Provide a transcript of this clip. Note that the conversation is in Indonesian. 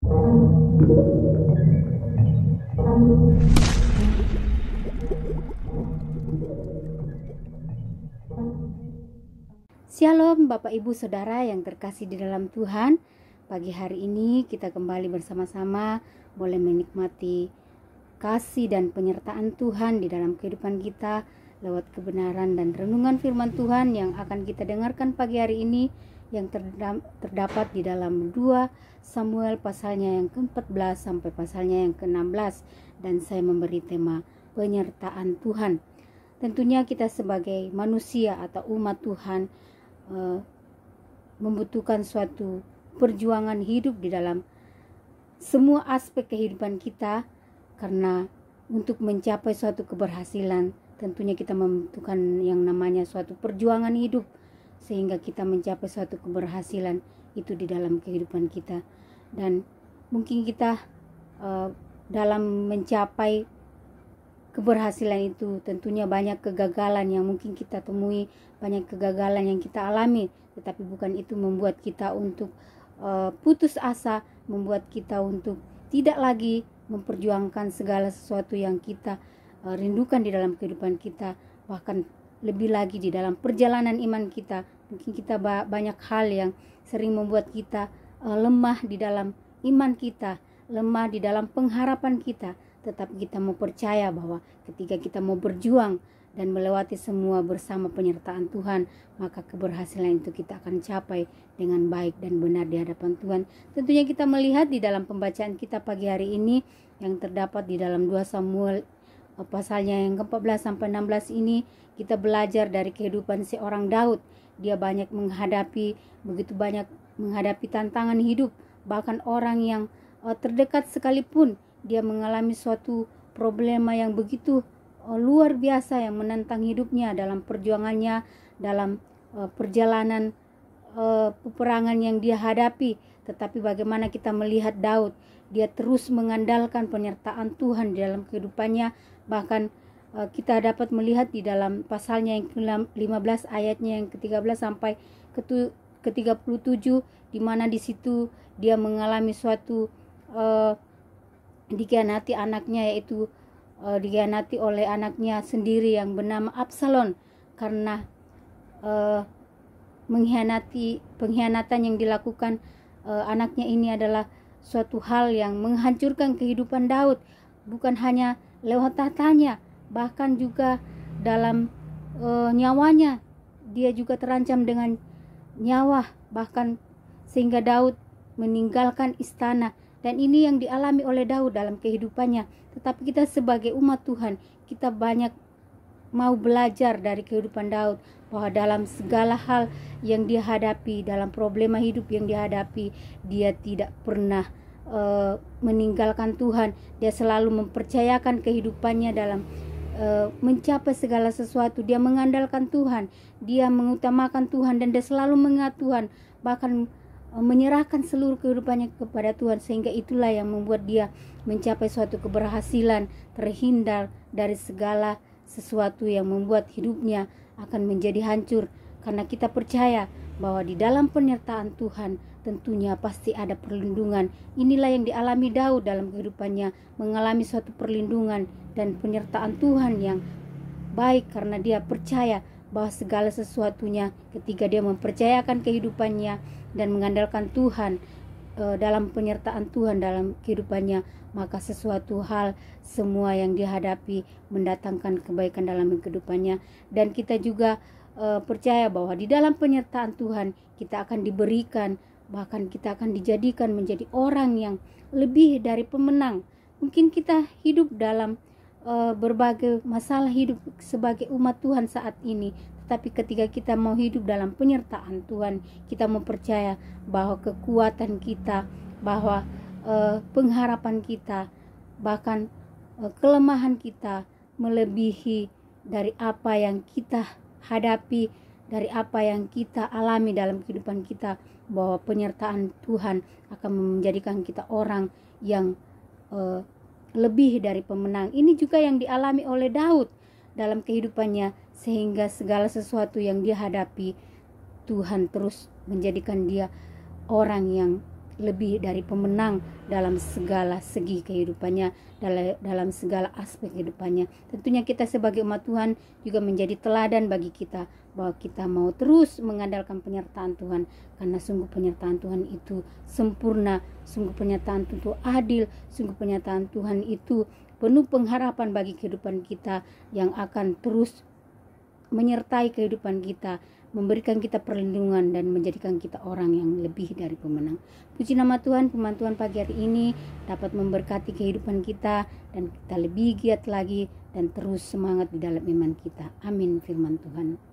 Shalom Bapak Ibu Saudara yang terkasih di dalam Tuhan. Pagi hari ini kita kembali bersama-sama boleh menikmati kasih dan penyertaan Tuhan di dalam kehidupan kita lewat kebenaran dan renungan firman Tuhan yang akan kita dengarkan pagi hari ini, yang terdapat di dalam 2 Samuel pasalnya yang ke-14 sampai pasalnya yang ke-16, dan saya memberi tema penyertaan Tuhan. Tentunya kita sebagai manusia atau umat Tuhan membutuhkan suatu perjuangan hidup di dalam semua aspek kehidupan kita, karena untuk mencapai suatu keberhasilan tentunya kita membutuhkan yang namanya suatu perjuangan hidup, sehingga kita mencapai suatu keberhasilan itu di dalam kehidupan kita. Dan mungkin kita dalam mencapai keberhasilan itu tentunya banyak kegagalan yang mungkin kita temui, banyak kegagalan yang kita alami, tetapi bukan itu membuat kita untuk putus asa, membuat kita untuk tidak lagi memperjuangkan segala sesuatu yang kita rindukan di dalam kehidupan kita. Bahkan lebih lagi di dalam perjalanan iman kita, mungkin kita banyak hal yang sering membuat kita lemah di dalam iman kita, lemah di dalam pengharapan kita. Tetapi kita mau percaya bahwa ketika kita mau berjuang dan melewati semua bersama penyertaan Tuhan, maka keberhasilan itu kita akan capai dengan baik dan benar di hadapan Tuhan. Tentunya kita melihat di dalam pembacaan kita pagi hari ini yang terdapat di dalam 2 Samuel pasalnya yang ke-14 sampai 16 ini, kita belajar dari kehidupan seorang Daud. Dia begitu banyak menghadapi tantangan hidup, bahkan orang yang terdekat sekalipun dia mengalami suatu problema yang begitu luar biasa yang menentang hidupnya dalam perjuangannya, dalam perjalanan peperangan yang dia hadapi. Tetapi bagaimana kita melihat Daud, dia terus mengandalkan penyertaan Tuhan di dalam kehidupannya. Bahkan kita dapat melihat di dalam pasalnya yang ke-15 ayatnya yang ke-13 sampai ke-37, di mana di situ dia mengalami suatu dikhianati anaknya, yaitu dikhianati oleh anaknya sendiri yang bernama Absalom, karena pengkhianatan yang dilakukan anaknya ini adalah suatu hal yang menghancurkan kehidupan Daud, bukan hanya lewat tahtanya, bahkan juga dalam nyawanya. Dia juga terancam dengan nyawa, bahkan sehingga Daud meninggalkan istana. Dan ini yang dialami oleh Daud dalam kehidupannya. Tetapi kita sebagai umat Tuhan, kita banyak mau belajar dari kehidupan Daud, bahwa dalam segala hal yang dia hadapi, dalam problema hidup yang dia hadapi, dia tidak pernah meninggalkan Tuhan. Dia selalu mempercayakan kehidupannya dalam mencapai segala sesuatu. Dia mengandalkan Tuhan, dia mengutamakan Tuhan, dan dia selalu mengingat Tuhan, bahkan menyerahkan seluruh kehidupannya kepada Tuhan, sehingga itulah yang membuat dia mencapai suatu keberhasilan, terhindar dari segala sesuatu yang membuat hidupnya akan menjadi hancur. Karena kita percaya bahwa di dalam penyertaan Tuhan tentunya pasti ada perlindungan. Inilah yang dialami Daud dalam kehidupannya, mengalami suatu perlindungan dan penyertaan Tuhan yang baik, karena dia percaya bahwa segala sesuatunya ketika dia mempercayakan kehidupannya dan mengandalkan Tuhan, dalam penyertaan Tuhan dalam kehidupannya, maka sesuatu hal semua yang dihadapi mendatangkan kebaikan dalam kehidupannya. Dan kita juga percaya bahwa di dalam penyertaan Tuhan kita akan diberikan, bahkan kita akan dijadikan menjadi orang yang lebih dari pemenang. Mungkin kita hidup dalam berbagai masalah hidup sebagai umat Tuhan saat ini, tetapi ketika kita mau hidup dalam penyertaan Tuhan, kita mau percaya bahwa kekuatan kita, bahwa pengharapan kita, bahkan kelemahan kita melebihi dari apa yang kita hadapi, dari apa yang kita alami dalam kehidupan kita, bahwa penyertaan Tuhan akan menjadikan kita orang yang lebih dari pemenang. Ini juga yang dialami oleh Daud dalam kehidupannya, sehingga segala sesuatu yang dia hadapi, Tuhan terus menjadikan dia orang yang lebih dari pemenang dalam segala segi kehidupannya, dalam segala aspek kehidupannya. Tentunya kita sebagai umat Tuhan juga menjadi teladan bagi kita, bahwa kita mau terus mengandalkan penyertaan Tuhan, karena sungguh penyertaan Tuhan itu sempurna, sungguh penyertaan Tuhan itu adil, sungguh penyertaan Tuhan itu penuh pengharapan bagi kehidupan kita, yang akan terus menyertai kehidupan kita, memberikan kita perlindungan dan menjadikan kita orang yang lebih dari pemenang. Puji nama Tuhan, firman Tuhan pagi hari ini dapat memberkati kehidupan kita dan kita lebih giat lagi dan terus semangat di dalam iman kita. Amin firman Tuhan.